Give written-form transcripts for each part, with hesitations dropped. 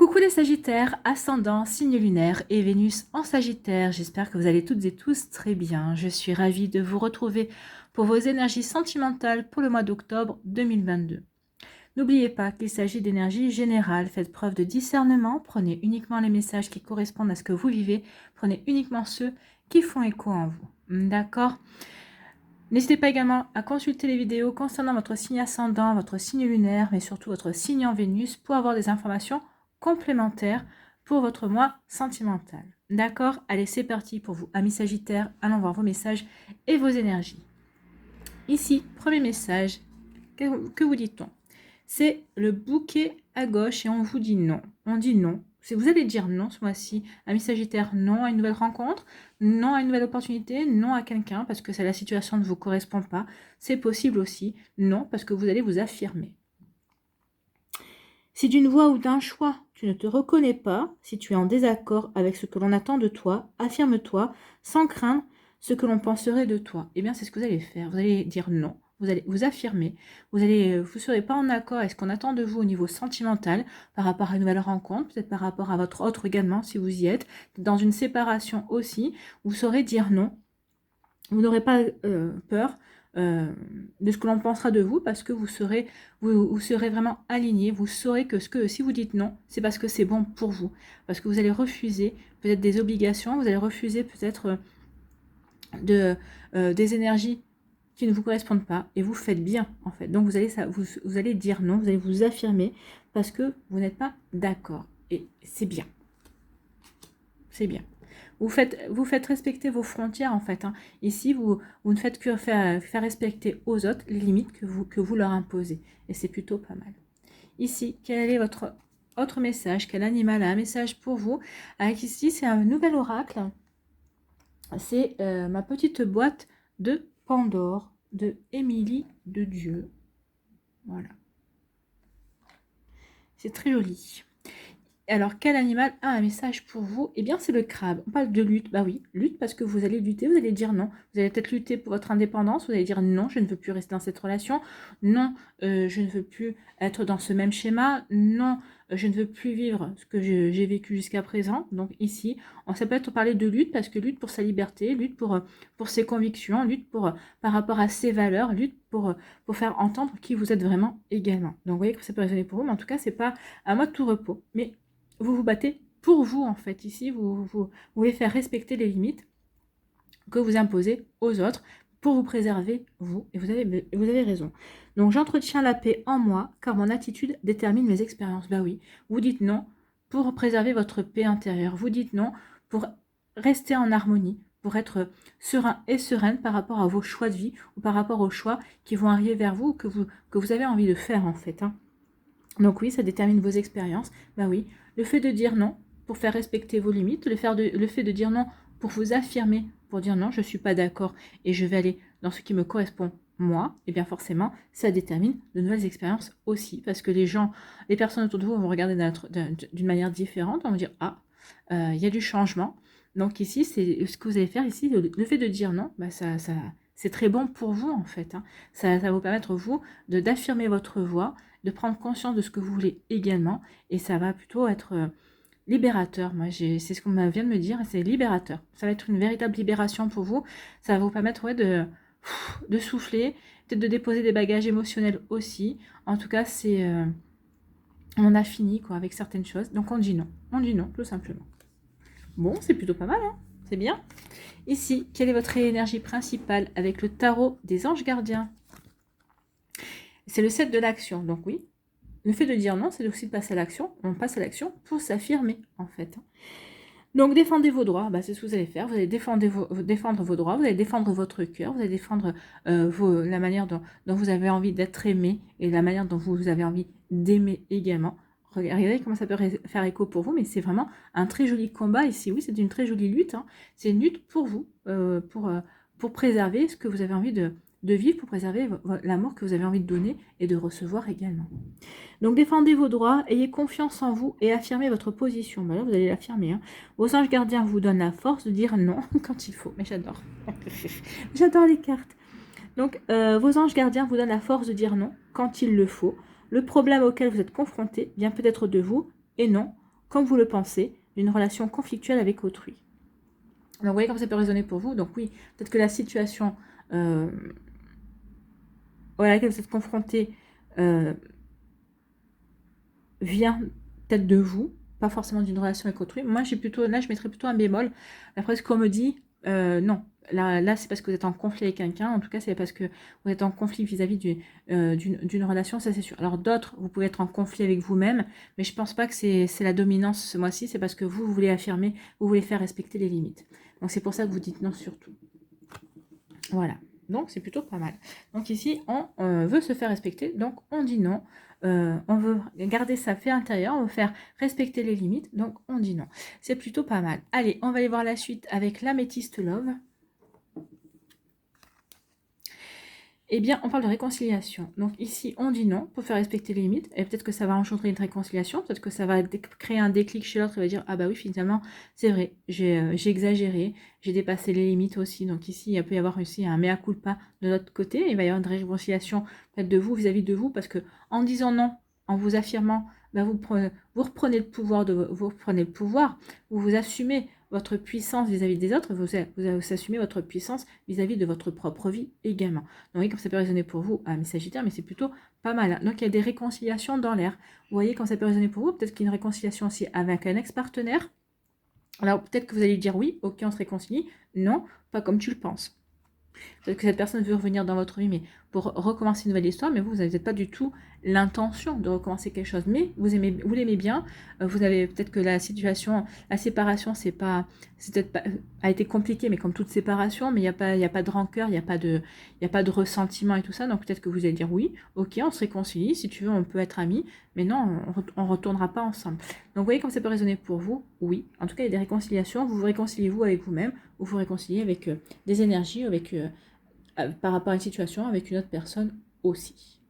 Coucou les Sagittaires, ascendant, signe lunaire et Vénus en Sagittaire. J'espère que vous allez toutes et tous très bien. Je suis ravie de vous retrouver pour vos énergies sentimentales pour le mois d'octobre 2022. N'oubliez pas qu'il s'agit d'énergie générale. Faites preuve de discernement. Prenez uniquement les messages qui correspondent à ce que vous vivez. Prenez uniquement ceux qui font écho en vous. D'accord ? N'hésitez pas également à consulter les vidéos concernant votre signe ascendant, votre signe lunaire, mais surtout votre signe en Vénus pour avoir des informations complémentaires pour votre mois sentimental. D'accord? Allez, c'est parti pour vous, amis Sagittaires. Allons voir vos messages et vos énergies. Ici, premier message, que vous dit-on? C'est le bouquet à gauche et on vous dit non. On dit non. Si vous allez dire non ce mois-ci, amis Sagittaire, non à une nouvelle rencontre, non à une nouvelle opportunité, non à quelqu'un parce que la situation ne vous correspond pas. C'est possible aussi. Non parce que vous allez vous affirmer. Si d'une voix ou d'un choix, tu ne te reconnais pas, si tu es en désaccord avec ce que l'on attend de toi, affirme-toi sans craindre ce que l'on penserait de toi. Eh bien, c'est ce que vous allez faire. Vous allez dire non. Vous allez vous affirmer, vous ne serez pas en accord avec ce qu'on attend de vous au niveau sentimental par rapport à une nouvelle rencontre, peut-être par rapport à votre autre également si vous y êtes, dans une séparation aussi, vous saurez dire non, vous n'aurez pas peur de ce que l'on pensera de vous parce que vous serez vraiment aligné, vous saurez que si vous dites non, c'est parce que c'est bon pour vous, parce que vous allez refuser peut-être des obligations, vous allez refuser peut-être des énergies qui ne vous correspondent pas et vous faites bien en fait. Donc vous allez dire non, vous allez vous affirmer parce que vous n'êtes pas d'accord et c'est bien. C'est bien. Vous faites respecter vos frontières en fait. Hein. Ici, vous ne faites que faire respecter aux autres les limites que vous leur imposez. Et c'est plutôt pas mal. Ici, quel est votre autre message? Quel animal a un message pour vous? Avec ici, c'est un nouvel oracle. C'est ma petite boîte de Pandore de Émilie de Dieu. Voilà. C'est très joli. Alors, quel animal a un message pour vous? Eh bien, c'est le crabe. On parle de lutte. Bah oui, lutte parce que vous allez lutter, vous allez dire non. Vous allez peut-être lutter pour votre indépendance, vous allez dire non, je ne veux plus rester dans cette relation. Non, je ne veux plus être dans ce même schéma. Non, je ne veux plus vivre ce que j'ai vécu jusqu'à présent. Donc ici, ça peut être parler de lutte parce que lutte pour sa liberté, lutte pour ses convictions, lutte par rapport à ses valeurs, lutte pour faire entendre qui vous êtes vraiment également. Donc vous voyez que ça peut résonner pour vous, mais en tout cas, c'est pas à moi de tout repos. Mais vous vous battez pour vous en fait. Ici, vous voulez faire respecter les limites que vous imposez aux autres pour vous préserver vous. Et vous avez raison. Donc j'entretiens la paix en moi car mon attitude détermine mes expériences. Bah oui, vous dites non pour préserver votre paix intérieure. Vous dites non pour rester en harmonie, pour être serein et sereine par rapport à vos choix de vie ou par rapport aux choix qui vont arriver vers vous ou que vous avez envie de faire en fait. Hein. Donc oui, ça détermine vos expériences. Bah oui, le fait de dire non pour faire respecter vos limites, le fait de dire non pour vous affirmer, pour dire non, je ne suis pas d'accord et je vais aller dans ce qui me correspond moi, et bien forcément, ça détermine de nouvelles expériences aussi, parce que les personnes autour de vous vont regarder d'une manière différente, vont dire ah, il y a du changement. Donc ici, c'est ce que vous allez faire ici, le fait de dire non, bah c'est très bon pour vous en fait. Hein. Ça va vous permettre vous d'affirmer votre voix, de prendre conscience de ce que vous voulez également, et ça va plutôt être libérateur. Moi, c'est ce qu'on vient de me dire, c'est libérateur. Ça va être une véritable libération pour vous. Ça va vous permettre de souffler, peut-être de déposer des bagages émotionnels aussi. En tout cas, on a fini quoi avec certaines choses. Donc on dit non, tout simplement. Bon, c'est plutôt pas mal, hein, c'est bien. Ici, quelle est votre énergie principale avec le tarot des anges gardiens? C'est le 7 de l'action, donc oui. Le fait de dire non, c'est aussi de passer à l'action. On passe à l'action pour s'affirmer, en fait. Donc, défendez vos droits, bah, c'est ce que vous allez faire. Vous allez défendre vos droits, vous allez défendre votre cœur, vous allez défendre la manière dont vous avez envie d'être aimé et la manière dont vous avez envie d'aimer également. Regardez comment ça peut faire écho pour vous, mais c'est vraiment un très joli combat ici. Oui, c'est une très jolie lutte. Hein. C'est une lutte pour vous, pour préserver ce que vous avez envie de vivre, pour préserver l'amour que vous avez envie de donner et de recevoir également. Donc défendez vos droits, ayez confiance en vous et affirmez votre position. Ben là, vous allez l'affirmer. Hein. Vos anges gardiens vous donnent la force de dire non quand il faut. Mais j'adore. J'adore les cartes. Donc vos anges gardiens vous donnent la force de dire non quand il le faut. Le problème auquel vous êtes confronté vient peut-être de vous et non, comme vous le pensez, d'une relation conflictuelle avec autrui. Donc, vous voyez comme ça peut résonner pour vous. Donc, oui, peut-être que la situation à laquelle vous êtes confronté vient peut-être de vous, pas forcément d'une relation avec autrui. Moi, là, je mettrais plutôt un bémol. Après ce qu'on me dit, non. Là c'est parce que vous êtes en conflit avec quelqu'un. En tout cas, c'est parce que vous êtes en conflit vis-à-vis d'une relation, ça c'est sûr. Alors d'autres, vous pouvez être en conflit avec vous-même, mais je pense pas que c'est la dominance ce mois-ci. C'est parce que vous voulez affirmer, vous voulez faire respecter les limites. Donc c'est pour ça que vous dites non surtout. Voilà. Donc c'est plutôt pas mal. Donc ici, on veut se faire respecter, donc on dit non. On veut garder sa paix intérieure, on veut faire respecter les limites, donc on dit non. C'est plutôt pas mal. Allez, on va aller voir la suite avec l'améthyste love. Eh bien, on parle de réconciliation. Donc ici, on dit non pour faire respecter les limites. Et peut-être que ça va engendrer une réconciliation. Peut-être que ça va créer un déclic chez l'autre. Il va dire, ah bah oui, finalement, c'est vrai, j'ai exagéré, j'ai dépassé les limites aussi. Donc ici, il peut y avoir aussi un mea culpa de notre côté. Il va y avoir une réconciliation peut-être de vous vis-à-vis de vous. Parce que en disant non, en vous affirmant, bah vous reprenez le pouvoir, vous vous assumez votre puissance vis-à-vis des autres, vous assumez votre puissance vis-à-vis de votre propre vie également. Donc, vous voyez, comme ça peut résonner pour vous, mais Sagittaire, mais c'est plutôt pas mal. Donc, il y a des réconciliations dans l'air. Vous voyez, quand ça peut résonner pour vous, peut-être qu'il y a une réconciliation aussi avec un ex-partenaire. Alors, peut-être que vous allez dire oui, ok, on se réconcilie. Non, pas comme tu le penses. Peut-être que cette personne veut revenir dans votre vie, mais pour recommencer une nouvelle histoire, mais vous n'avez pas du tout l'intention de recommencer quelque chose. Mais vous l'aimez bien. Vous avez peut-être que la situation, la séparation, a été compliquée, mais comme toute séparation, mais il n'y a pas de rancœur, il n'y a pas de ressentiment et tout ça. Donc peut-être que vous allez dire oui, ok, on se réconcilie. Si tu veux, on peut être amis, mais non, on ne retournera pas ensemble. Donc vous voyez comme ça peut résonner pour vous. Oui, en tout cas, il y a des réconciliations. Vous vous réconciliez vous avec vous-même, ou vous réconciliez avec des énergies, par rapport à une situation avec une autre personne aussi.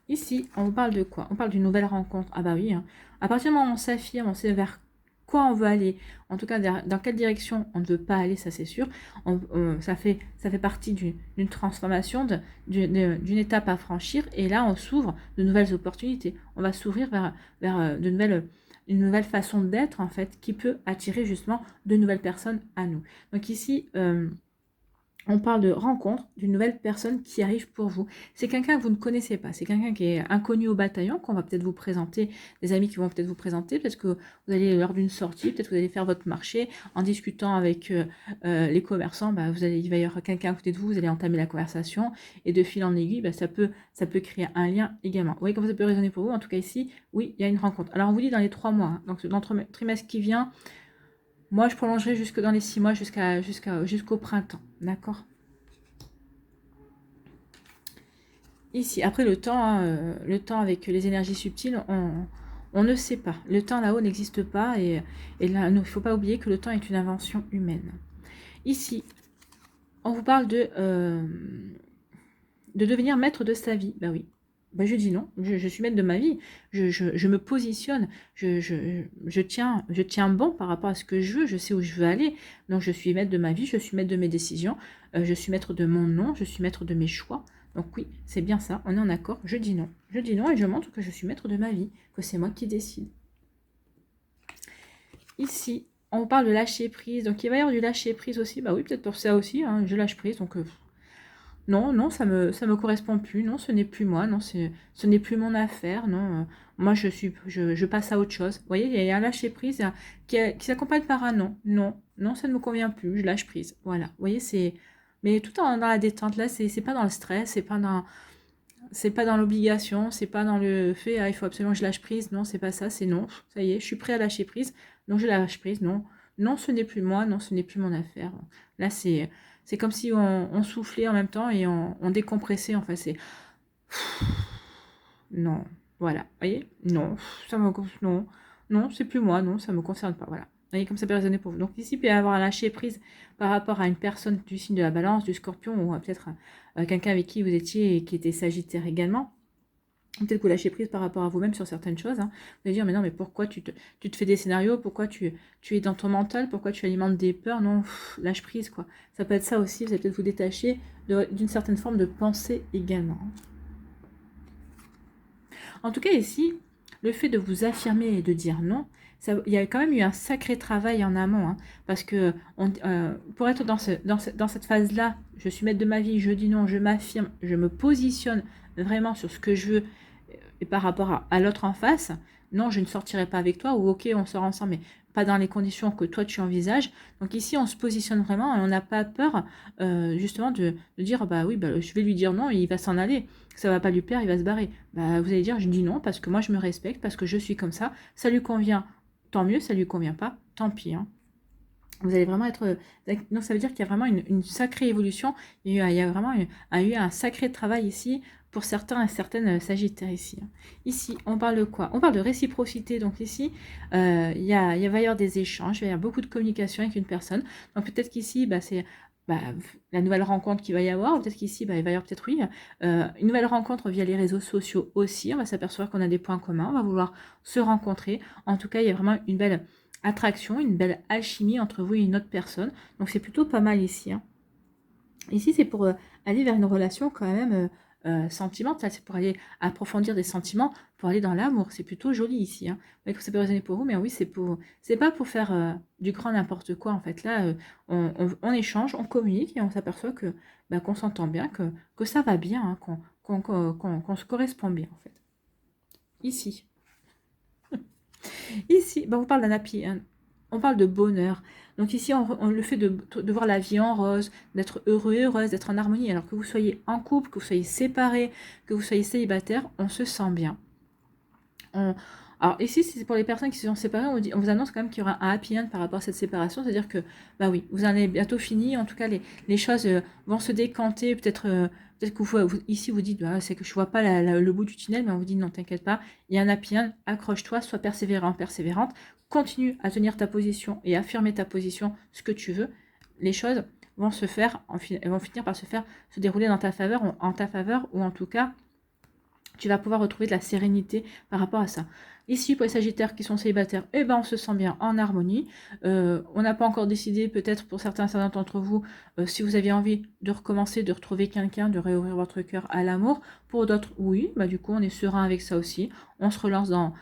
Ici, on vous parle de quoi? On parle d'une nouvelle rencontre. Ah bah oui, hein. À partir du moment où on s'affirme, on sait vers quoi on veut aller, en tout cas dans quelle direction on ne veut pas aller, ça c'est sûr. Ça fait partie d'une transformation, d'une étape à franchir, et là on s'ouvre de nouvelles opportunités. On va s'ouvrir vers une nouvelle façon d'être en fait, qui peut attirer justement de nouvelles personnes à nous. Donc ici, on parle de rencontre d'une nouvelle personne qui arrive pour vous. C'est quelqu'un que vous ne connaissez pas. C'est quelqu'un qui est inconnu au bataillon, qu'on va peut-être vous présenter, des amis qui vont peut-être vous présenter. Peut-être que vous allez lors d'une sortie, peut-être que vous allez faire votre marché en discutant avec les commerçants. Bah, il va y avoir quelqu'un à côté de vous, vous allez entamer la conversation. Et de fil en aiguille, bah, ça peut créer un lien également. Vous voyez comment ça peut résonner pour vous? En tout cas ici, oui, il y a une rencontre. Alors on vous dit dans les 3 mois, hein, donc dans le trimestre qui vient, moi, je prolongerai jusque dans les 6 mois, jusqu'au printemps. D'accord? Ici, après le temps, hein, le temps avec les énergies subtiles, on ne sait pas. Le temps là-haut n'existe pas. Et là, il ne faut pas oublier que le temps est une invention humaine. Ici, on vous parle de devenir maître de sa vie. Ben oui. Ben je dis non, je suis maître de ma vie, je me positionne, je tiens bon par rapport à ce que je veux, je sais où je veux aller, donc je suis maître de ma vie, je suis maître de mes décisions, je suis maître de mon nom, je suis maître de mes choix, donc oui, c'est bien ça, on est en accord, je dis non et je montre que je suis maître de ma vie, que c'est moi qui décide. Ici, on parle de lâcher prise, donc il va y avoir du lâcher prise aussi, bah oui, peut-être pour ça aussi, hein, je lâche prise, donc... Non, ça me correspond plus. Non, ce n'est plus moi. Non, ce n'est plus mon affaire. Non, moi, je passe à autre chose. Vous voyez, il y a un lâcher prise qui s'accompagne par un non. Non, ça ne me convient plus. Je lâche prise. Voilà. Vous voyez, mais tout dans la détente. Là, c'est pas dans le stress. C'est pas dans l'obligation. C'est pas dans le fait, il faut absolument que je lâche prise. Non, c'est pas ça. C'est non. Ça y est, je suis prêt à lâcher prise. Donc, je lâche prise. Non, ce n'est plus moi. Non, ce n'est plus mon affaire. Là, c'est comme si on soufflait en même temps et on décompressait. Enfin, c'est... Non, voilà. Vous voyez? Non, non, c'est plus moi. Non, ça ne me concerne pas. Voilà. Vous voyez, comme ça peut résonner pour vous. Donc ici, il peut y avoir un lâcher prise par rapport à une personne du signe de la balance, du scorpion, ou peut-être quelqu'un avec qui vous étiez et qui était sagittaire également. Peut-être que vous lâchez prise par rapport à vous-même sur certaines choses. Hein. Vous allez dire, mais non, mais pourquoi tu te fais des scénarios? Pourquoi tu es dans ton mental? Pourquoi tu alimentes des peurs? Non, lâche prise, quoi. Ça peut être ça aussi. Vous allez peut-être vous détacher d'une certaine forme de pensée également. En tout cas, ici, le fait de vous affirmer et de dire non, il y a quand même eu un sacré travail en amont, hein, parce que pour être dans cette phase-là, je suis maître de ma vie, je dis non, je m'affirme, je me positionne vraiment sur ce que je veux et par rapport à l'autre en face, non, je ne sortirai pas avec toi, ou ok, on sort ensemble, mais pas dans les conditions que toi tu envisages. Donc ici, on se positionne vraiment et on n'a pas peur justement de dire, bah oui, bah, je vais lui dire non et il va s'en aller. Ça va pas lui plaire, il va se barrer. Bah, vous allez dire, je dis non parce que moi je me respecte, parce que je suis comme ça lui convient, tant mieux, ça lui convient pas, tant pis, hein. Vous allez vraiment être... Donc ça veut dire qu'il y a vraiment une sacrée évolution. Il y a vraiment eu un sacré travail ici pour certains et certaines Sagittaires ici, hein. Ici, on parle de quoi? On parle de réciprocité. Donc ici, il va y avoir des échanges, il va y avoir beaucoup de communication avec une personne. Donc peut-être qu'ici, bah, c'est bah, la nouvelle rencontre qu'il va y avoir. Ou peut-être qu'ici, bah, il va y avoir peut-être, oui, une nouvelle rencontre via les réseaux sociaux aussi. On va s'apercevoir qu'on a des points communs. On va vouloir se rencontrer. En tout cas, il y a vraiment une belle attraction, une belle alchimie entre vous et une autre personne. Donc c'est plutôt pas mal ici, hein. Ici, c'est pour aller vers une relation quand même sentimentale. C'est pour aller approfondir des sentiments, pour aller dans l'amour. C'est plutôt joli ici, hein. Vous voyez que ça peut résonner pour vous, mais oui, c'est pas pour faire du grand n'importe quoi. En fait, là, on échange, on communique et on s'aperçoit que bah, qu'on s'entend bien, que ça va bien, hein, qu'on se correspond bien, en fait. Ici. Ici, bah, on parle d'un happy end. On parle de bonheur. Donc ici, le fait de voir la vie en rose, d'être heureux et heureuse, d'être en harmonie, alors que vous soyez en couple, que vous soyez séparés, que vous soyez célibataire, on se sent bien. Alors ici, c'est pour les personnes qui se sont séparées, on vous annonce quand même qu'il y aura un happy end par rapport à cette séparation, c'est-à-dire que, bah oui, vous en avez bientôt fini, en tout cas, les choses vont se décanter, peut-être que ici, vous dites, bah, c'est que je vois pas le bout du tunnel, mais on vous dit, non, t'inquiète pas, il y a un happy end, accroche-toi, sois persévérant, persévérante, continue à tenir ta position et affirmer ta position, ce que tu veux, les choses vont se faire, vont finir par se dérouler dans ta faveur, en ta faveur, ou en tout cas, tu vas pouvoir retrouver de la sérénité par rapport à ça. Ici, pour les Sagittaires qui sont célibataires, eh ben, on se sent bien en harmonie. On n'a pas encore décidé, peut-être pour certains d'entre vous, si vous aviez envie de recommencer, de retrouver quelqu'un, de réouvrir votre cœur à l'amour. Pour d'autres, oui, bah, du coup, on est serein avec ça aussi. On se relance dans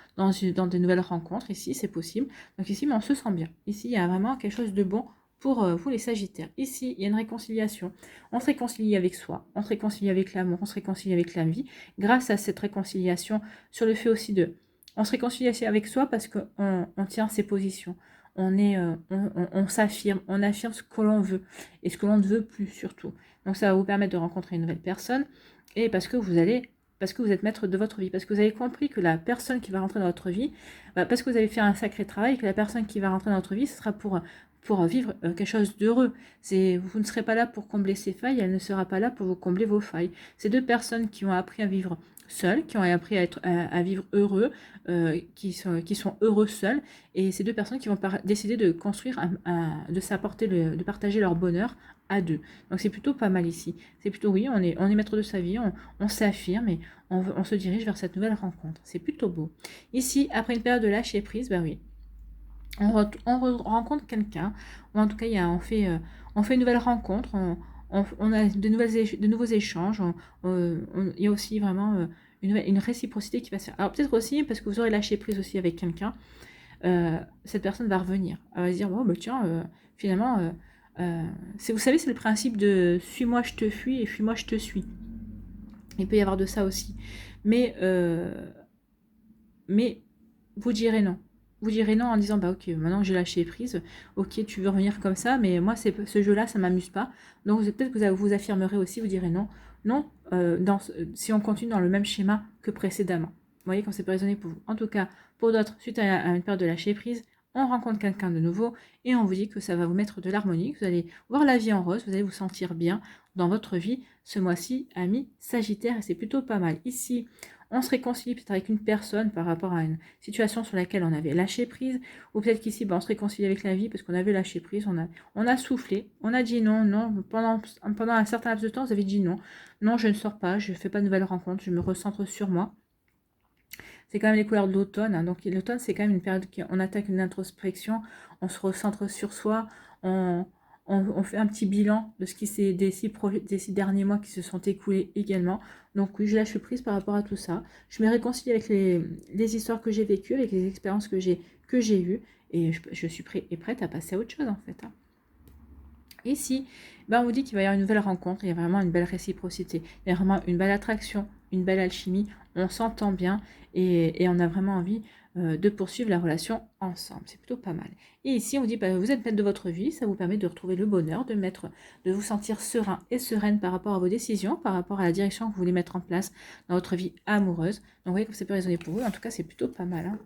des nouvelles rencontres. Ici, c'est possible. Donc ici, mais on se sent bien. Ici, il y a vraiment quelque chose de bon pour vous les Sagittaires. Ici, il y a une réconciliation. On se réconcilie avec soi, on se réconcilie avec l'amour, on se réconcilie avec la vie. Grâce à cette réconciliation, sur le fait aussi on se réconcilie avec soi parce qu'on tient ses positions. On s'affirme, on affirme ce que l'on veut et ce que l'on ne veut plus surtout. Donc ça va vous permettre de rencontrer une nouvelle personne et parce que vous êtes maître de votre vie, parce que vous avez compris que la personne qui va rentrer dans votre vie, parce que vous avez fait un sacré travail, que la personne qui va rentrer dans votre vie, ce sera pour vivre quelque chose d'heureux. Vous ne serez pas là pour combler ses failles, elle ne sera pas là pour vous combler vos failles. C'est deux personnes qui ont appris à vivre seuls, qui ont appris à vivre heureux, qui sont heureux seuls, et ces deux personnes qui vont décider de construire, de partager leur bonheur à deux. Donc c'est plutôt pas mal ici. C'est plutôt, oui, on est maître de sa vie, on s'affirme et on se dirige vers cette nouvelle rencontre. C'est plutôt beau. Ici, après une période de lâcher prise, ben oui, rencontre quelqu'un, ou en tout cas, on fait une nouvelle rencontre, on a de nouveaux échanges, il y a aussi vraiment une réciprocité qui va se faire. Alors peut-être aussi, parce que vous aurez lâché prise aussi avec quelqu'un, cette personne va revenir. Elle va se dire, oh, bah, tiens, finalement, vous savez, c'est le principe de suis-moi, je te fuis, et fuis-moi, je te suis. Il peut y avoir de ça aussi. Mais vous direz non. Vous direz non en disant, bah ok, maintenant que j'ai lâché prise, ok, tu veux revenir comme ça, mais moi, ce jeu-là, ça m'amuse pas. Donc peut-être que vous affirmerez aussi, vous direz non. Non, si on continue dans le même schéma que précédemment. Vous voyez, quand c'est pas raisonné pour vous. En tout cas, pour d'autres, suite à une période de lâcher prise, on rencontre quelqu'un de nouveau et on vous dit que ça va vous mettre de l'harmonie, que vous allez voir la vie en rose, vous allez vous sentir bien dans votre vie ce mois-ci, ami Sagittaire, et c'est plutôt pas mal. Ici, on se réconcilie peut-être avec une personne par rapport à une situation sur laquelle on avait lâché prise, ou peut-être qu'ici, on se réconcilie avec la vie parce qu'on avait lâché prise, on a soufflé, on a dit non, non, pendant un certain laps de temps, vous avez dit non, non, je ne sors pas, je ne fais pas de nouvelles rencontres, je me recentre sur moi. C'est quand même les couleurs de l'automne, hein. Donc l'automne, c'est quand même une période où on attaque une introspection, on se recentre sur soi, on On fait un petit bilan de ce qui s'est des 6 derniers mois qui se sont écoulés également. Donc oui, je lâche prise par rapport à tout ça. Je me réconcilie avec les histoires que j'ai vécues, avec les expériences que j'ai eues. Et je suis prête à passer à autre chose en fait. Hein. Ici, ben on vous dit qu'il va y avoir une nouvelle rencontre, il y a vraiment une belle réciprocité, il y a vraiment une belle attraction, une belle alchimie, on s'entend bien et on a vraiment envie de poursuivre la relation ensemble. C'est plutôt pas mal. Et ici, on vous dit, ben, vous êtes maître de votre vie, ça vous permet de retrouver le bonheur, de vous sentir serein et sereine par rapport à vos décisions, par rapport à la direction que vous voulez mettre en place dans votre vie amoureuse. Donc, vous voyez que ça peut résonner pour vous. En tout cas, c'est plutôt pas mal. Hein.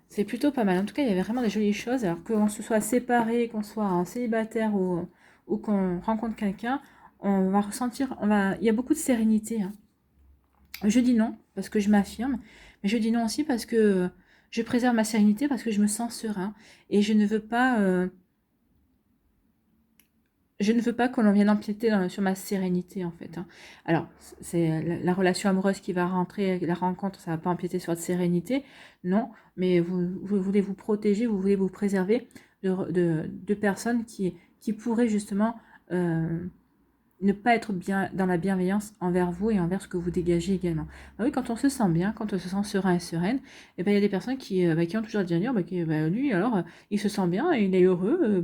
C'est plutôt pas mal. En tout cas, il y avait vraiment des jolies choses. Alors qu'on se soit séparé, qu'on soit un célibataire ou qu'on rencontre quelqu'un, on va ressentir, il y a beaucoup de sérénité. Hein. Je dis non parce que je m'affirme, mais je dis non aussi parce que je préserve ma sérénité, parce que je me sens serein et je ne veux pas que l'on vienne empiéter sur ma sérénité, en fait. Hein. Alors, c'est la relation amoureuse qui va rentrer, la rencontre, ça ne va pas empiéter sur votre sérénité, non, mais vous voulez vous protéger, vous voulez vous préserver de personnes qui pourraient justement ne pas être bien dans la bienveillance envers vous et envers ce que vous dégagez également. Bah oui, quand on se sent bien, quand on se sent serein et sereine, et ben il y a des personnes qui ont toujours à dire, lui alors il se sent bien, il est heureux,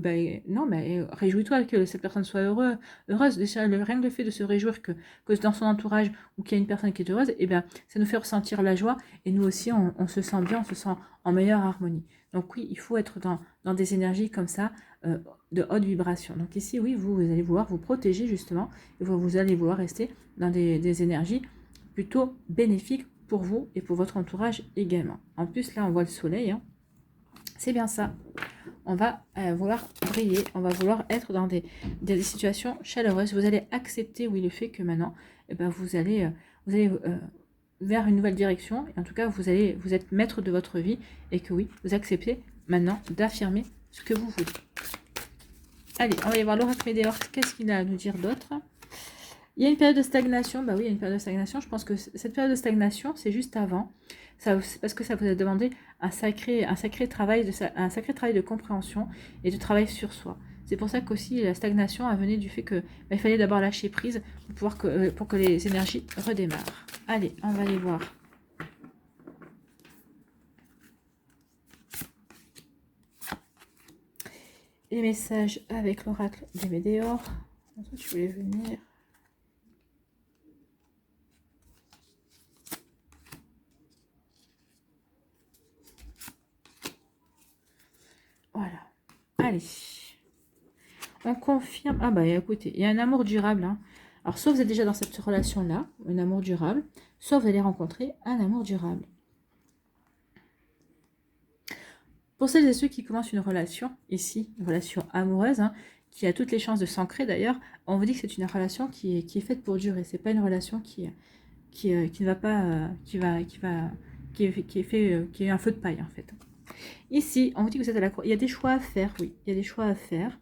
non mais réjouis-toi que cette personne soit heureuse. Déjà rien que le fait de se réjouir que dans son entourage ou qu'il y a une personne qui est heureuse, et ben ça nous fait ressentir la joie et nous aussi on se sent bien, on se sent en meilleure harmonie. Donc oui, il faut être dans des énergies comme ça, de haute vibration. Donc ici, oui, vous allez vouloir vous protéger justement, et vous allez vouloir rester dans des énergies plutôt bénéfiques pour vous et pour votre entourage également. En plus, là, on voit le soleil, hein. C'est bien ça. On va vouloir briller, on va vouloir être dans des situations chaleureuses. Vous allez accepter, oui, le fait que maintenant, vous allez vers une nouvelle direction, et en tout cas, vous êtes maître de votre vie, et que oui, vous acceptez maintenant d'affirmer ce que vous voulez. Allez, on va y voir l'oracle Médéor. Qu'est-ce qu'il a à nous dire d'autre? Il y a une période de stagnation. Bah oui, il y a une période de stagnation. Je pense que cette période de stagnation, c'est juste avant. C'est parce que ça vous a demandé un sacré travail de compréhension et de travail sur soi. C'est pour ça qu'aussi la stagnation a venu du fait que il fallait d'abord lâcher prise pour que les énergies redémarrent. Allez, on va aller voir. Les messages avec l'oracle des Médéors. Tu voulais venir. Voilà. Allez. On confirme. Ah bah écoutez, il y a un amour durable. Hein. Alors soit vous êtes déjà dans cette relation-là, un amour durable, soit vous allez rencontrer un amour durable. Pour celles et ceux qui commencent une relation, ici, une relation amoureuse, hein, qui a toutes les chances de s'ancrer d'ailleurs, on vous dit que c'est une relation qui est faite pour durer. C'est pas une relation qui ne va pas, qui est un feu de paille en fait. Ici, on vous dit que vous êtes à la croix. Il y a des choix à faire, oui. Il y a des choix à faire.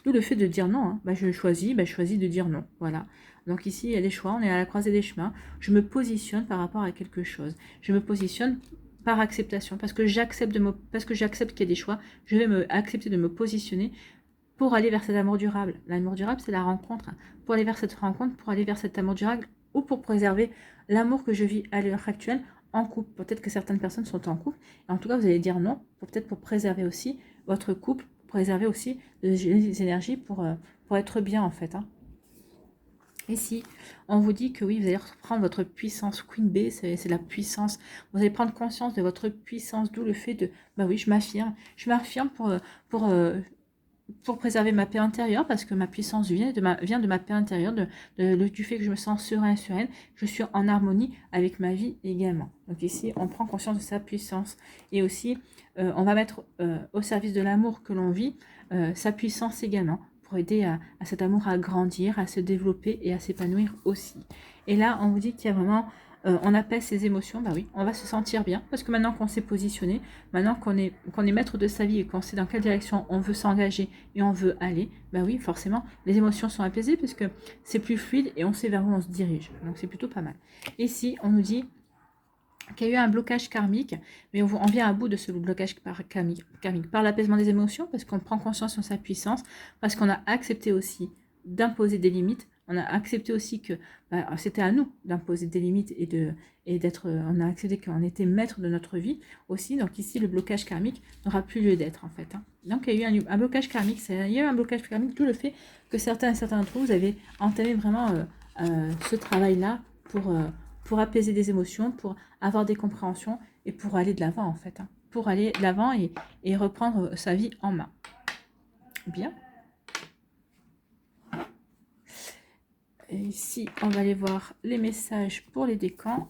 D'où le fait de dire non. Hein. Je choisis de dire non. Voilà. Donc ici, il y a des choix. On est à la croisée des chemins. Je me positionne par rapport à quelque chose. Je me positionne par acceptation. Parce que j'accepte qu'il y a des choix. Je vais accepter de me positionner pour aller vers cet amour durable. L'amour durable, c'est la rencontre. Pour aller vers cette rencontre, pour aller vers cet amour durable, ou pour préserver l'amour que je vis à l'heure actuelle en couple. Peut-être que certaines personnes sont en couple. Et en tout cas, vous allez dire non, peut-être pour préserver aussi votre couple, pour préserver aussi des énergies pour être bien en fait. Hein. Ici, on vous dit que oui, vous allez reprendre votre puissance. Queen B, c'est la puissance. Vous allez prendre conscience de votre puissance, d'où le fait de, bah oui, je m'affirme. Je m'affirme pour préserver ma paix intérieure, parce que ma puissance vient de ma paix intérieure, du fait que je me sens serein et sereine, je suis en harmonie avec ma vie également. Donc ici, on prend conscience de sa puissance. Et aussi, on va mettre au service de l'amour que l'on vit, sa puissance également, pour aider à cet amour à grandir, à se développer et à s'épanouir aussi. Et là, on vous dit qu'il y a vraiment... on apaise ses émotions, bah oui, on va se sentir bien, parce que maintenant qu'on s'est positionné, maintenant qu'on est maître de sa vie et qu'on sait dans quelle direction on veut s'engager et on veut aller, bah oui, forcément, les émotions sont apaisées, puisque c'est plus fluide et on sait vers où on se dirige. Donc c'est plutôt pas mal. Ici, on nous dit qu'il y a eu un blocage karmique, mais on vient à bout de ce blocage karmique par l'apaisement des émotions, parce qu'on prend conscience de sa puissance, parce qu'on a accepté aussi d'imposer des limites, on a accepté aussi que c'était à nous d'imposer des limites et d'être, on a accepté qu'on était maître de notre vie aussi, donc ici le blocage karmique n'aura plus lieu d'être en fait. Hein. Donc il y a eu un blocage karmique, il y a eu un blocage karmique, tout le fait que certains d'entre vous, vous avez entamé vraiment ce travail-là pour apaiser des émotions, pour avoir des compréhensions et pour aller de l'avant en fait. Hein. Pour aller de l'avant et reprendre sa vie en main. Bien. Et ici, on va aller voir les messages pour les décans.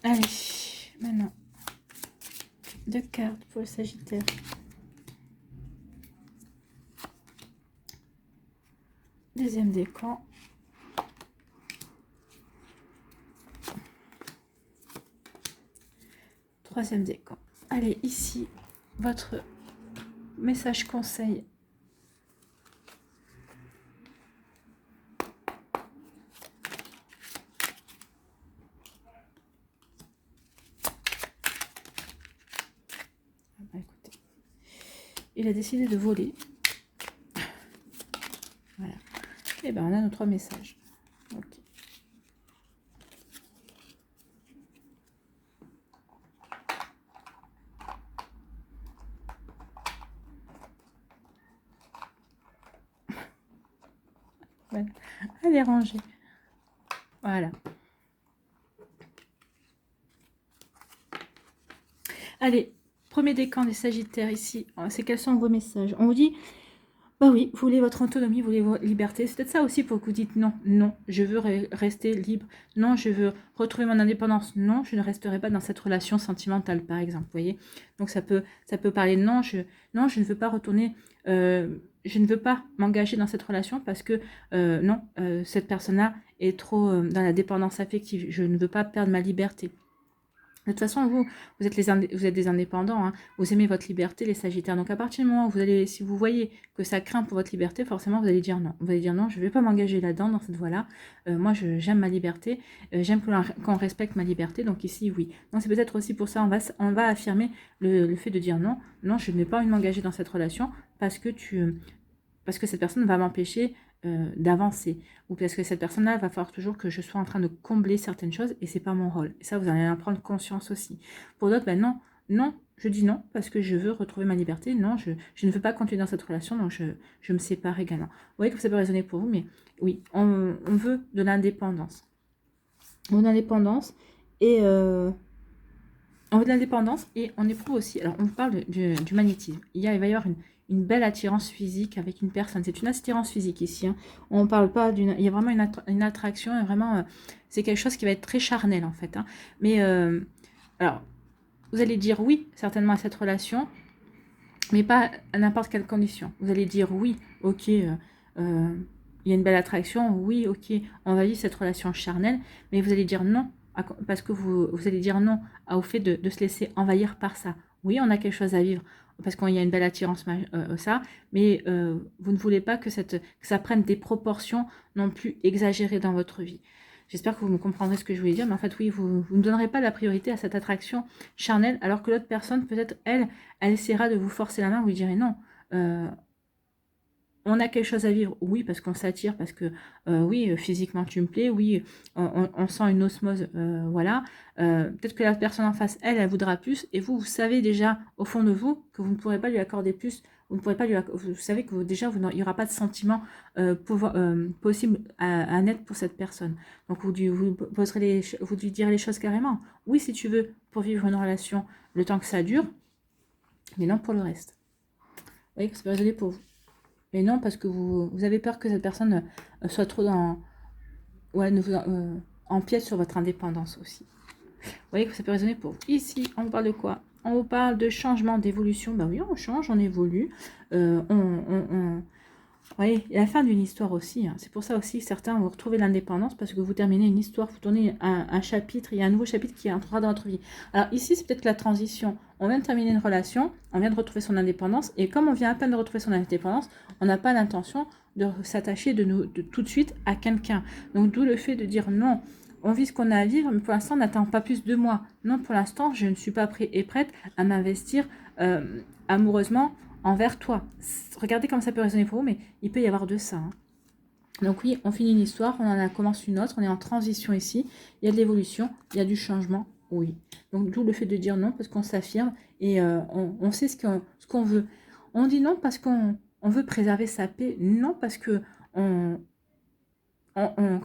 Allez, maintenant, 2 cartes pour le Sagittaire. Deuxième décan. Troisième décan. Allez, ici, votre message conseil. Écoutez, il a décidé de voler. Voilà. Et bien, on a nos 3 messages. Ok. Voilà. Elle est rangée. Voilà. Allez, premier décan des Sagittaires ici. C'est quels sont vos messages? On vous dit, bah oui, vous voulez votre autonomie, vous voulez votre liberté. C'est peut-être ça aussi pour que vous dites non, non, je veux rester libre. Non, je veux retrouver mon indépendance. Non, je ne resterai pas dans cette relation sentimentale, par exemple. Vous voyez? Donc ça peut parler de non, je ne veux pas retourner, je ne veux pas m'engager dans cette relation parce que non, cette personne-là est trop dans la dépendance affective. Je ne veux pas perdre ma liberté. De toute façon, vous êtes des indépendants, hein. Vous aimez votre liberté, les Sagittaires. Donc à partir du moment où si vous voyez que ça craint pour votre liberté, forcément vous allez dire non. Vous allez dire non, je ne vais pas m'engager là-dedans, dans cette voie-là. Moi, j'aime ma liberté, j'aime qu'on respecte ma liberté. Donc ici, oui. Donc c'est peut-être aussi pour ça, on va affirmer le fait de dire non. Non, je n'ai pas envie de m'engager dans cette relation parce que cette personne va m'empêcher d'avancer, ou parce que cette personne-là va falloir toujours que je sois en train de combler certaines choses et c'est pas mon rôle. Et ça, vous allez en prendre conscience aussi. Pour d'autres, ben non, non, je dis non parce que je veux retrouver ma liberté. Non, je ne veux pas continuer dans cette relation, donc je me sépare également. Vous voyez que ça peut résonner pour vous, mais oui, on veut de l'indépendance. On veut de l'indépendance et on veut de l'indépendance et on éprouve aussi. Alors, on parle du magnétisme. Il va y avoir une belle attirance physique avec une personne. C'est une attirance physique ici. Hein. On ne parle pas d'une... Il y a vraiment une attraction et vraiment... c'est quelque chose qui va être très charnel en fait. Hein. Mais alors, vous allez dire oui certainement à cette relation, mais pas à n'importe quelle condition. Vous allez dire oui, ok, il y a une belle attraction, oui, ok, on va vivre cette relation charnelle, mais vous allez dire non, parce que vous allez dire non au fait de se laisser envahir par ça. Oui, on a quelque chose à vivre, parce qu'il y a une belle attirance, ça, mais vous ne voulez pas que ça prenne des proportions non plus exagérées dans votre vie. J'espère que vous me comprendrez ce que je voulais dire, mais en fait, oui, vous ne donnerez pas la priorité à cette attraction charnelle, alors que l'autre personne, peut-être, elle essaiera de vous forcer la main, vous lui direz non. On a quelque chose à vivre, oui, parce qu'on s'attire, parce que oui, physiquement tu me plais, oui, on sent une osmose, voilà. Peut-être que la personne en face, elle voudra plus, et vous savez déjà au fond de vous que vous ne pourrez pas lui accorder plus, vous savez que déjà il n'y aura pas de sentiment possible à naître pour cette personne. Donc vous lui direz les choses carrément. Oui, si tu veux, pour vivre une relation le temps que ça dure, mais non pour le reste. Vous voyez que c'est pas résolu pour vous. Mais non, parce que vous avez peur que cette personne soit trop dans... Ouais, empiète sur votre indépendance aussi. Vous voyez que ça peut résonner pour vous. Ici, on vous parle de quoi? On vous parle de changement, d'évolution. Ben oui, on change, on évolue. Oui, et la fin d'une histoire aussi. Hein. C'est pour ça aussi que certains vont retrouver l'indépendance parce que vous terminez une histoire, vous tournez un chapitre, il y a un nouveau chapitre qui entrera dans votre vie. Alors ici, c'est peut-être la transition. On vient de terminer une relation, on vient de retrouver son indépendance et comme on vient à peine de retrouver son indépendance, on n'a pas l'intention de s'attacher de tout de suite à quelqu'un. Donc d'où le fait de dire non. On vit ce qu'on a à vivre, mais pour l'instant, on n'attend pas plus de moi. Non, pour l'instant, je ne suis pas prêt et prête à m'investir amoureusement envers toi. Regardez comme ça peut résonner pour vous, mais il peut y avoir de ça. Hein. Donc oui, on finit une histoire, on en commence une autre, on est en transition ici, il y a de l'évolution, il y a du changement, oui. Donc d'où le fait de dire non, parce qu'on s'affirme et on sait ce qu'on veut. On dit non parce qu'on veut préserver sa paix, non parce que comment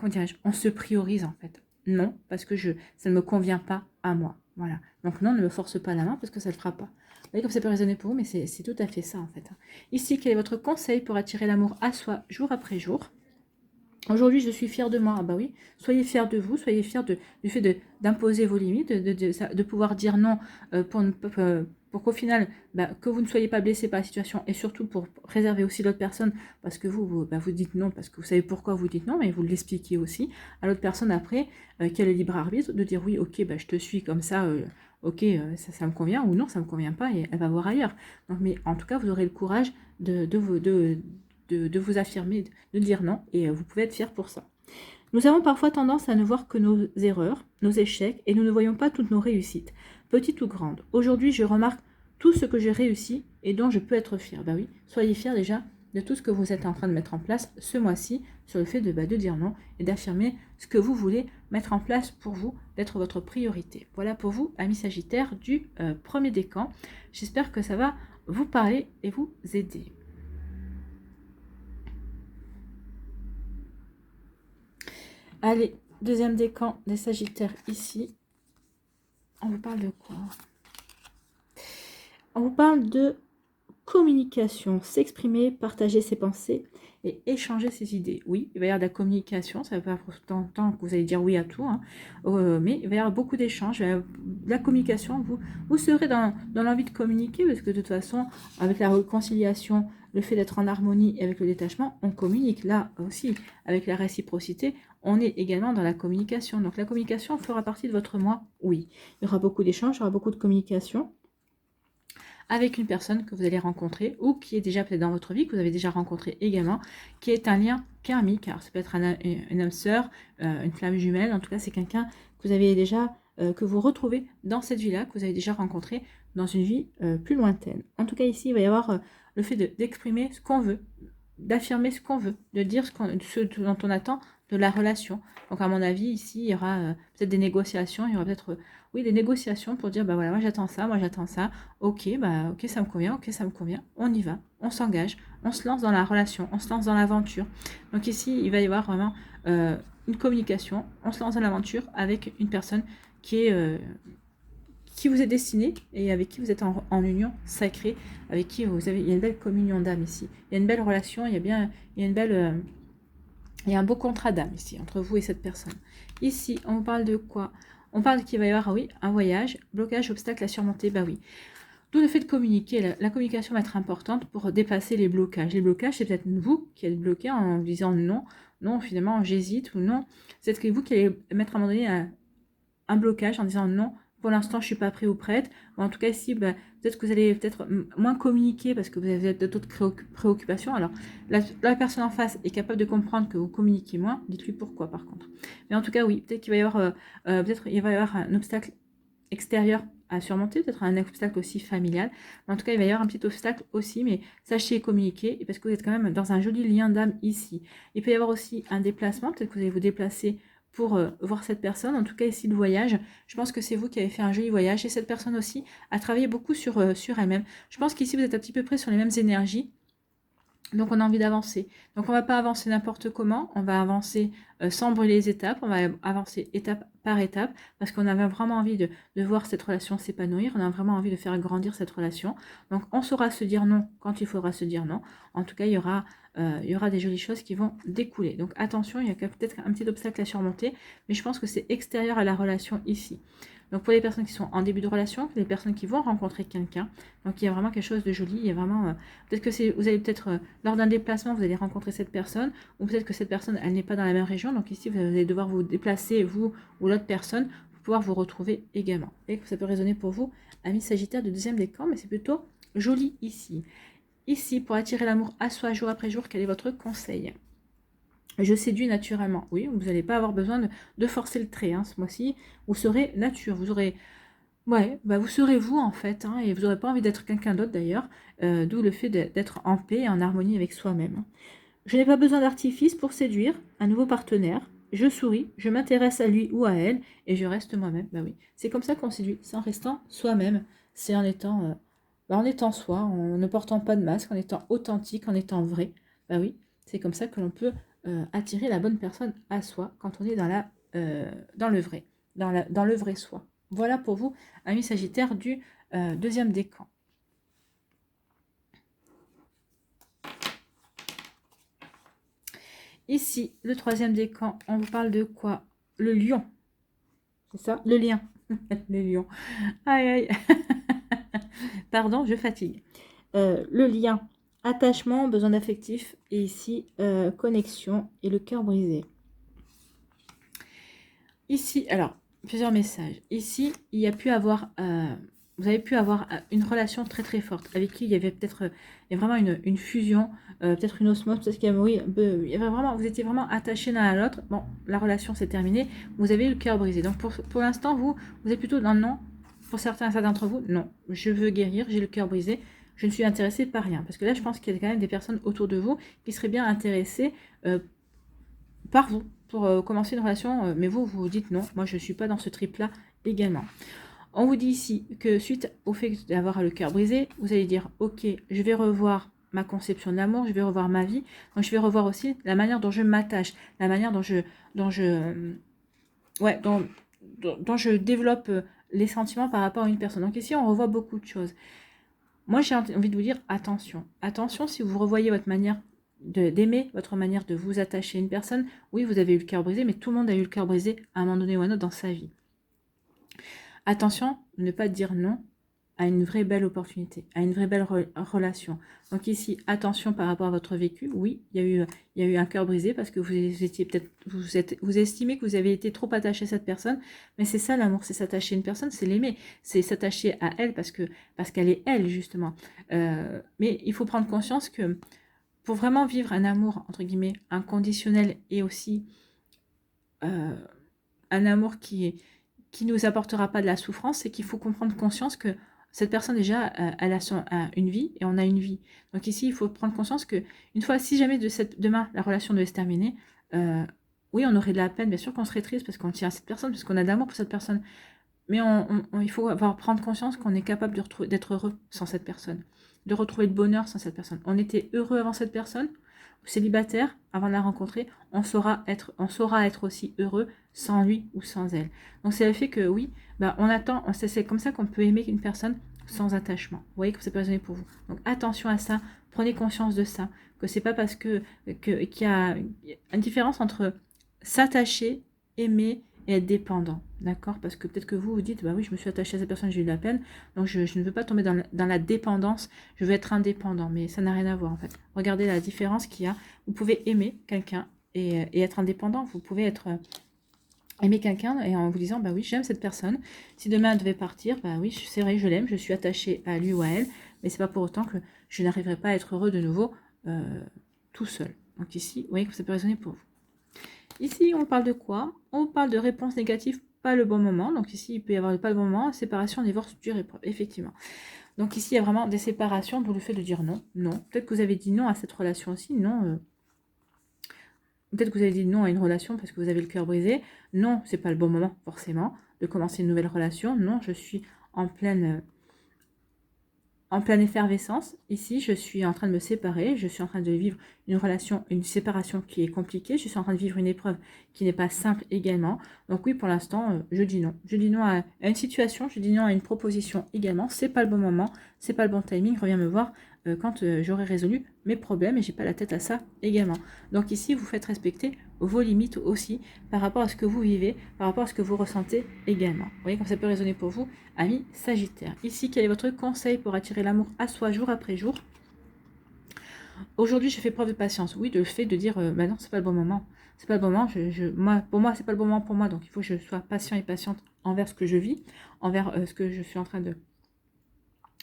dirais-je, on se priorise en fait. Non, parce que ça ne me convient pas à moi. Voilà. Donc non, ne me force pas la main parce que ça ne le fera pas. Vous voyez comme ça peut résonner pour vous, mais c'est tout à fait ça en fait. Ici, quel est votre conseil pour attirer l'amour à soi jour après jour? Aujourd'hui, je suis fière de moi. Ah bah oui, soyez fiers de vous, soyez fiers du fait d'imposer vos limites, de pouvoir dire non pour qu'au final, que vous ne soyez pas blessé par la situation et surtout pour préserver aussi l'autre personne parce que vous dites non, parce que vous savez pourquoi vous dites non, mais vous l'expliquez aussi à l'autre personne après qui a le libre arbitre de dire oui, ok, je te suis comme ça, ok, ça me convient ou non, ça me convient pas et elle va voir ailleurs. Donc, mais en tout cas, vous aurez le courage de vous affirmer, de dire non, et vous pouvez être fier pour ça. Nous avons parfois tendance à ne voir que nos erreurs, nos échecs, et nous ne voyons pas toutes nos réussites, petites ou grandes. Aujourd'hui, je remarque tout ce que j'ai réussi et dont je peux être fier. Oui, soyez fiers déjà de tout ce que vous êtes en train de mettre en place ce mois-ci sur le fait de dire non et d'affirmer ce que vous voulez mettre en place pour vous, d'être votre priorité. Voilà pour vous, amis Sagittaires, du premier décan. J'espère que ça va vous parler et vous aider. Allez, deuxième décan des Sagittaires ici. On vous parle de quoi? On vous parle de communication, s'exprimer, partager ses pensées et échanger ses idées. Oui, il va y avoir de la communication, ça ne va pas pour autant que vous allez dire oui à tout, hein, mais il va y avoir beaucoup d'échanges, la communication, vous serez dans l'envie de communiquer, parce que de toute façon, avec la réconciliation, le fait d'être en harmonie et avec le détachement, on communique. Là aussi, avec la réciprocité, on est également dans la communication. Donc la communication fera partie de votre moi, oui. Il y aura beaucoup d'échanges, il y aura beaucoup de communication avec une personne que vous allez rencontrer ou qui est déjà peut-être dans votre vie, que vous avez déjà rencontré également, qui est un lien karmique. Alors ça peut être une âme sœur, une flamme jumelle, en tout cas c'est quelqu'un que vous avez déjà, que vous retrouvez dans cette vie-là, que vous avez déjà rencontré dans une vie plus lointaine. En tout cas ici, il va y avoir le fait d'exprimer ce qu'on veut, d'affirmer ce qu'on veut, de dire ce dont on attend de la relation. Donc à mon avis, ici, il y aura peut-être des négociations, il y aura peut-être, oui, des négociations pour dire, voilà, moi j'attends ça, ok, ok, ça me convient, ok, ça me convient, on y va, on s'engage, on se lance dans la relation, on se lance dans l'aventure. Donc ici, il va y avoir vraiment une communication, on se lance dans l'aventure avec une personne qui vous est destinée et avec qui vous êtes en union sacrée, avec qui il y a une belle communion d'âme ici, il y a une belle relation, il y a un beau contrat d'âme ici, entre vous et cette personne. Ici, on parle de quoi? On parle qu'il va y avoir, oui, un voyage, blocage, obstacle à surmonter, oui. D'où le fait de communiquer, la communication va être importante pour dépasser les blocages. Les blocages, c'est peut-être vous qui êtes bloqué en disant non, finalement, j'hésite, ou non. C'est peut-être vous qui allez mettre à un moment donné un blocage en disant non, pour l'instant, je ne suis pas prêt ou prête. Ou en tout cas, ici, peut-être que vous allez moins communiquer parce que vous avez d'autres préoccupations. Alors, la personne en face est capable de comprendre que vous communiquez moins. Dites-lui pourquoi, par contre. Mais en tout cas, oui, peut-être qu'il va y avoir, un obstacle extérieur à surmonter, peut-être un obstacle aussi familial. Mais en tout cas, il va y avoir un petit obstacle aussi, mais sachez communiquer parce que vous êtes quand même dans un joli lien d'âme ici. Il peut y avoir aussi un déplacement, peut-être que vous allez vous déplacer pour voir cette personne. En tout cas, ici, le voyage, je pense que c'est vous qui avez fait un joli voyage. Et cette personne aussi a travaillé beaucoup sur elle-même. Je pense qu'ici, vous êtes à petit peu près sur les mêmes énergies. Donc on a envie d'avancer. Donc on va pas avancer n'importe comment, on va avancer sans brûler les étapes, on va avancer étape par étape, parce qu'on avait vraiment envie de voir cette relation s'épanouir, on a vraiment envie de faire grandir cette relation. Donc on saura se dire non quand il faudra se dire non. En tout cas, il y aura des jolies choses qui vont découler. Donc attention, il y a peut-être un petit obstacle à surmonter, mais je pense que c'est extérieur à la relation ici. Donc pour les personnes qui sont en début de relation, les personnes qui vont rencontrer quelqu'un, donc il y a vraiment quelque chose de joli, il y a vraiment... peut-être que vous allez peut-être, lors d'un déplacement, vous allez rencontrer cette personne, ou peut-être que cette personne, elle n'est pas dans la même région, donc ici, vous allez devoir vous déplacer, vous ou l'autre personne, pour pouvoir vous retrouver également. Et que ça peut résonner pour vous, amis Sagittaire de deuxième décan, mais c'est plutôt joli ici. Ici, pour attirer l'amour à soi jour après jour, quel est votre conseil? Je séduis naturellement. Oui, vous n'allez pas avoir besoin de forcer le trait, hein, ce mois-ci. Vous serez nature, vous aurez... Ouais, bah vous serez vous en fait, hein, et vous n'aurez pas envie d'être quelqu'un d'autre d'ailleurs, d'où le fait d'être en paix et en harmonie avec soi-même. Je n'ai pas besoin d'artifice pour séduire un nouveau partenaire. Je souris, je m'intéresse à lui ou à elle, et je reste moi-même. Bah oui, c'est comme ça qu'on séduit, c'est en restant soi-même, c'est en étant soi, en ne portant pas de masque, en étant authentique, en étant vrai. Bah oui, c'est comme ça que l'on peut attirer la bonne personne à soi quand on est dans le vrai, dans le vrai soi. Voilà pour vous, amis Sagittaire du deuxième décan. Ici, le troisième décan, on vous parle de quoi? Le lion. C'est ça? Le lien. Le lion. Aïe, aïe. Pardon, je fatigue. Le lien. Attachement, besoin d'affectif. Et ici, connexion et le cœur brisé. Ici, alors, plusieurs messages. Ici, il y a pu avoir... vous avez pu avoir une relation très très forte avec qui il y avait peut-être il y a vraiment une fusion, peut-être une osmose, peut-être qu'il y avait, oui, il y avait vraiment, vous étiez vraiment attachés l'un à l'autre. Bon, la relation s'est terminée, vous avez eu le cœur brisé. Donc pour l'instant, vous êtes plutôt dans le non. Pour certains d'entre vous, non, je veux guérir, j'ai le cœur brisé, je ne suis intéressée par rien. Parce que là, je pense qu'il y a quand même des personnes autour de vous qui seraient bien intéressées par vous pour commencer une relation, mais vous vous dites non, moi je ne suis pas dans ce trip-là également. On vous dit ici que suite au fait d'avoir le cœur brisé, vous allez dire ok, je vais revoir ma conception de l'amour, je vais revoir ma vie, donc je vais revoir aussi la manière dont je m'attache, la manière dont je développe les sentiments par rapport à une personne. Donc ici on revoit beaucoup de choses. Moi j'ai envie de vous dire attention, attention si vous revoyez votre manière d'aimer, votre manière de vous attacher à une personne. Oui, vous avez eu le cœur brisé, mais tout le monde a eu le cœur brisé à un moment donné ou à un autre dans sa vie. Attention, ne pas dire non à une vraie belle opportunité, à une vraie belle relation. Donc ici, attention par rapport à votre vécu. Oui, il y a eu un cœur brisé parce que vous étiez peut-être, vous estimez que vous avez été trop attaché à cette personne, mais c'est ça l'amour, c'est s'attacher à une personne, c'est l'aimer, c'est s'attacher à elle parce qu'elle est elle justement. Mais il faut prendre conscience que pour vraiment vivre un amour entre guillemets inconditionnel et aussi un amour qui nous apportera pas de la souffrance, c'est qu'il faut comprendre conscience que cette personne déjà, elle a une vie et on a une vie. Donc ici, il faut prendre conscience que une fois, si jamais demain la relation devait se terminer, oui, on aurait de la peine, bien sûr qu'on serait triste parce qu'on tient à cette personne, parce qu'on a d'amour pour cette personne. Mais il faut prendre conscience qu'on est capable d'être heureux sans cette personne, de retrouver le bonheur sans cette personne. On était heureux avant cette personne, célibataire avant de la rencontrer, on saura être aussi heureux sans lui ou sans elle. Donc c'est le fait que oui, on attend, c'est comme ça qu'on peut aimer une personne sans attachement. Vous voyez que ça peut résonner pour vous. Donc attention à ça, prenez conscience de ça, que c'est pas parce qu'il y a une différence entre s'attacher, aimer et être dépendant, d'accord? Parce que peut-être que vous vous dites, bah oui, je me suis attachée à cette personne, j'ai eu de la peine, donc je ne veux pas tomber dans la dépendance, je veux être indépendant, mais ça n'a rien à voir en fait. Regardez la différence qu'il y a. Vous pouvez aimer quelqu'un et être indépendant, vous pouvez aimer quelqu'un et en vous disant, bah oui, j'aime cette personne, si demain elle devait partir, bah oui, c'est vrai, je l'aime, je suis attachée à lui ou à elle, mais c'est pas pour autant que je n'arriverai pas à être heureux de nouveau tout seul. Donc ici, vous voyez que ça peut résonner pour vous. Ici, on parle de quoi? On parle de réponse négative, pas le bon moment. Donc ici, il peut y avoir pas le bon moment, séparation, divorce, dure épreuve, effectivement. Donc ici, il y a vraiment des séparations, d'où le fait de dire non. Non. Peut-être que vous avez dit non à cette relation aussi. Non. Peut-être que vous avez dit non à une relation parce que vous avez le cœur brisé. Non, c'est pas le bon moment, forcément, de commencer une nouvelle relation. Non, je suis en pleine en pleine effervescence. Ici, je suis en train de me séparer, je suis en train de vivre une relation, une séparation qui est compliquée, je suis en train de vivre une épreuve qui n'est pas simple également. Donc oui, pour l'instant, je dis non. Je dis non à une situation, je dis non à une proposition également. C'est pas le bon moment, c'est pas le bon timing. Reviens me voir quand j'aurai résolu mes problèmes et j'ai pas la tête à ça également. Donc ici, vous faites respecter vos limites aussi par rapport à ce que vous vivez, par rapport à ce que vous ressentez également. Vous voyez comme ça peut résonner pour vous, amis Sagittaire. Ici, quel est votre conseil pour attirer l'amour à soi jour après jour? Aujourd'hui, je fais preuve de patience. Oui, le fait de dire, bah non, c'est pas le bon moment. C'est pas le bon moment. Pour moi, c'est pas le bon moment pour moi. Donc, il faut que je sois patient et patiente envers ce que je vis, envers ce que je suis en train de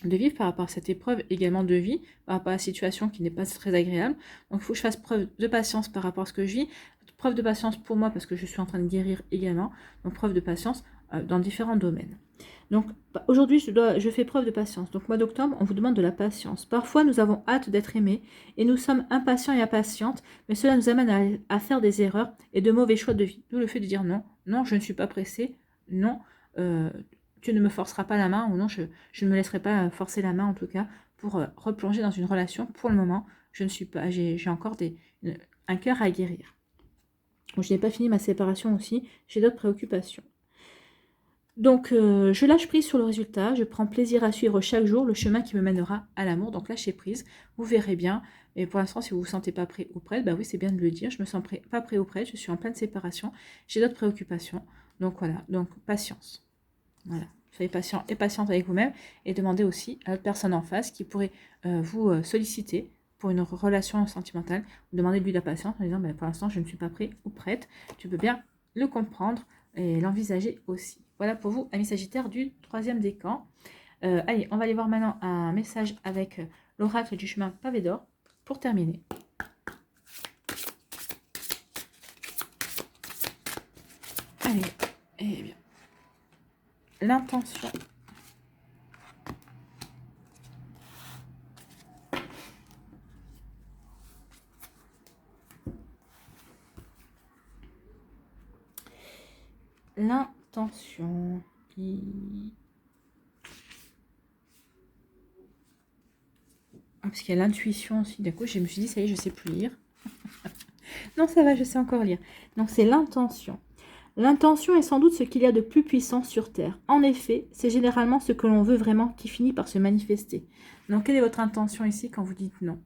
vivre par rapport à cette épreuve également de vie, par rapport à la situation qui n'est pas très agréable. Donc, il faut que je fasse preuve de patience par rapport à ce que je vis, preuve de patience pour moi parce que je suis en train de guérir également, donc preuve de patience dans différents domaines. Donc, aujourd'hui, je fais preuve de patience. Donc, mois d'octobre, on vous demande de la patience. Parfois, nous avons hâte d'être aimés et nous sommes impatients et impatientes, mais cela nous amène à faire des erreurs et de mauvais choix de vie. D'où le fait de dire non, non, je ne suis pas pressée, non, tu ne me forceras pas la main, ou non, je ne me laisserai pas forcer la main en tout cas pour replonger dans une relation. Pour le moment, je ne suis pas, j'ai encore un cœur à guérir. Je n'ai pas fini ma séparation aussi, j'ai d'autres préoccupations. Donc, je lâche prise sur le résultat, je prends plaisir à suivre chaque jour le chemin qui me mènera à l'amour. Donc, lâchez prise, vous verrez bien. Et pour l'instant, si vous ne vous sentez pas prêt ou prête, bah oui, c'est bien de le dire, je me sens pas prêt ou prête, je suis en pleine séparation, j'ai d'autres préoccupations. Donc, voilà, donc patience. Voilà, soyez patient et patiente avec vous-même et demandez aussi à l'autre personne en face qui pourrait vous solliciter pour une relation sentimentale, demandez-lui de la patience en disant ben, pour l'instant je ne suis pas prêt ou prête, tu peux bien le comprendre et l'envisager aussi. Voilà pour vous, amis Sagittaires du 3e décan. Allez, on va aller voir maintenant un message avec l'oracle du chemin pavé d'or pour terminer. Allez, eh bien. L'intention. L'intention. Parce qu'il y a l'intuition aussi. D'un coup, je me suis dit, ça y est, je ne sais plus lire. Non, ça va, je sais encore lire. Donc, c'est l'intention. L'intention est sans doute ce qu'il y a de plus puissant sur Terre. En effet, c'est généralement ce que l'on veut vraiment qui finit par se manifester. Donc, quelle est votre intention ici quand vous dites non?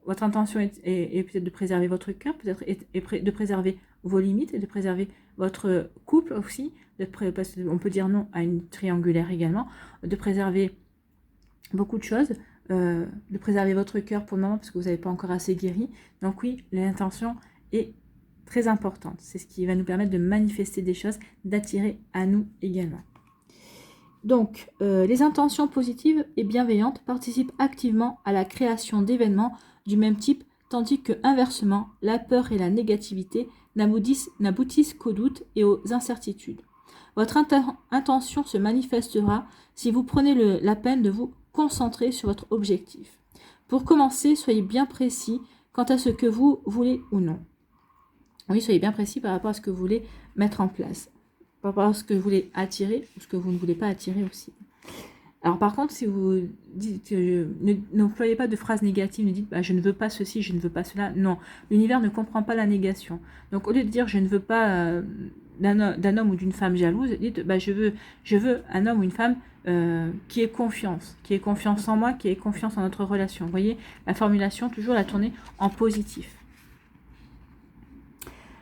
Votre intention est peut-être de préserver votre cœur, peut-être de préserver vos limites et de préserver votre couple aussi. Parce qu'on peut dire non à une triangulaire également. De préserver beaucoup de choses. De préserver votre cœur pour le moment parce que vous n'avez pas encore assez guéri. Donc oui, l'intention est très importante. C'est ce qui va nous permettre de manifester des choses, d'attirer à nous également. Donc, les intentions positives et bienveillantes participent activement à la création d'événements du même type, tandis que, inversement, la peur et la négativité n'aboutissent qu'aux doutes et aux incertitudes. Votre intention se manifestera si vous prenez la peine de vous concentrer sur votre objectif. Pour commencer, soyez bien précis quant à ce que vous voulez ou non. Oui, soyez bien précis par rapport à ce que vous voulez mettre en place, par rapport à ce que vous voulez attirer ou ce que vous ne voulez pas attirer aussi. Alors par contre, si vous dites, n'employez pas de phrases négatives, ne dites bah, je ne veux pas ceci, je ne veux pas cela. Non, l'univers ne comprend pas la négation. Donc au lieu de dire je ne veux pas d'un homme ou d'une femme jalouse, dites bah, je veux un homme ou une femme qui ait confiance en moi, qui ait confiance en notre relation. Vous voyez, la formulation, toujours la tourner en positif.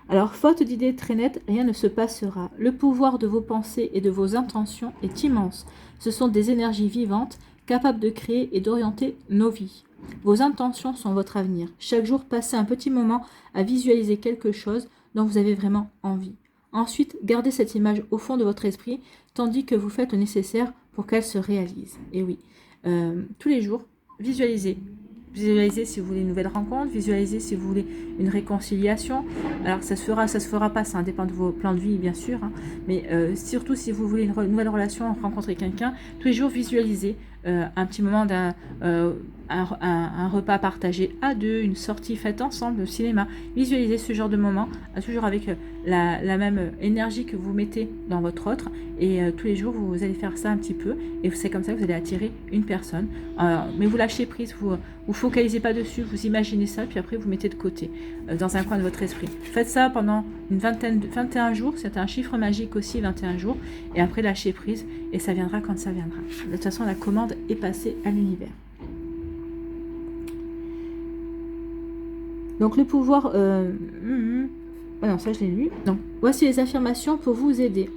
Alors, faute d'idées très nettes, rien ne se passera. Le pouvoir de vos pensées et de vos intentions est immense. Ce sont des énergies vivantes, capables de créer et d'orienter nos vies. Vos intentions sont votre avenir. Chaque jour, passez un petit moment à visualiser quelque chose dont vous avez vraiment envie. Ensuite, gardez cette image au fond de votre esprit, tandis que vous faites le nécessaire pour qu'elle se réalise. Et oui, tous les jours, visualisez. Visualisez si vous voulez une nouvelle rencontre, visualisez si vous voulez une réconciliation. Alors ça se fera pas, ça dépend de vos plans de vie bien sûr. Hein, mais surtout si vous voulez une nouvelle relation, rencontrer quelqu'un, tous les jours visualisez un petit moment un repas partagé à deux, une sortie faite ensemble au cinéma. Visualisez ce genre de moment, toujours avec la même énergie que vous mettez dans votre autre. Et tous les jours, vous allez faire ça un petit peu. Et c'est comme ça que vous allez attirer une personne. Mais vous lâchez prise, vous focalisez pas dessus, vous imaginez ça, puis après vous mettez de côté, dans un coin de votre esprit. Faites ça pendant une 21 jours. C'est un chiffre magique aussi, 21 jours. Et après, lâchez prise. Et ça viendra quand ça viendra. De toute façon, la commande est passée à l'univers. Donc le pouvoir... non, ça je l'ai lu. Donc, voici les affirmations pour vous aider.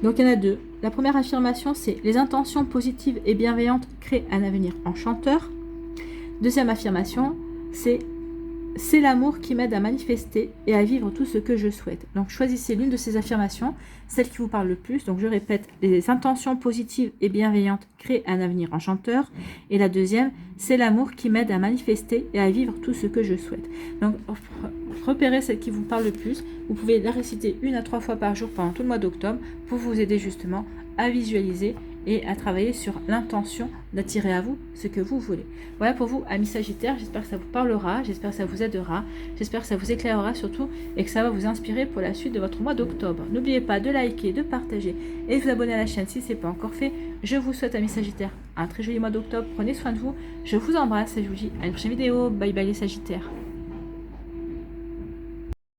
Donc il y en a deux. La première affirmation, c'est « Les intentions positives et bienveillantes créent un avenir enchanteur ». Deuxième affirmation, c'est « C'est l'amour qui m'aide à manifester et à vivre tout ce que je souhaite ». Donc choisissez l'une de ces affirmations, celle qui vous parle le plus. Donc je répète, « Les intentions positives et bienveillantes créent un avenir enchanteur ». Et la deuxième, « C'est l'amour qui m'aide à manifester et à vivre tout ce que je souhaite ». Donc repérez celle qui vous parle le plus. Vous pouvez la réciter 1 à 3 fois par jour pendant tout le mois d'octobre pour vous aider justement à visualiser et à travailler sur l'intention d'attirer à vous ce que vous voulez. Voilà pour vous, amis Sagittaires. J'espère que ça vous parlera, j'espère que ça vous aidera, j'espère que ça vous éclairera surtout et que ça va vous inspirer pour la suite de votre mois d'octobre. N'oubliez pas de liker, de partager et de vous abonner à la chaîne si ce n'est pas encore fait. Je vous souhaite, amis Sagittaires, un très joli mois d'octobre. Prenez soin de vous. Je vous embrasse et je vous dis à une prochaine vidéo. Bye bye les Sagittaires.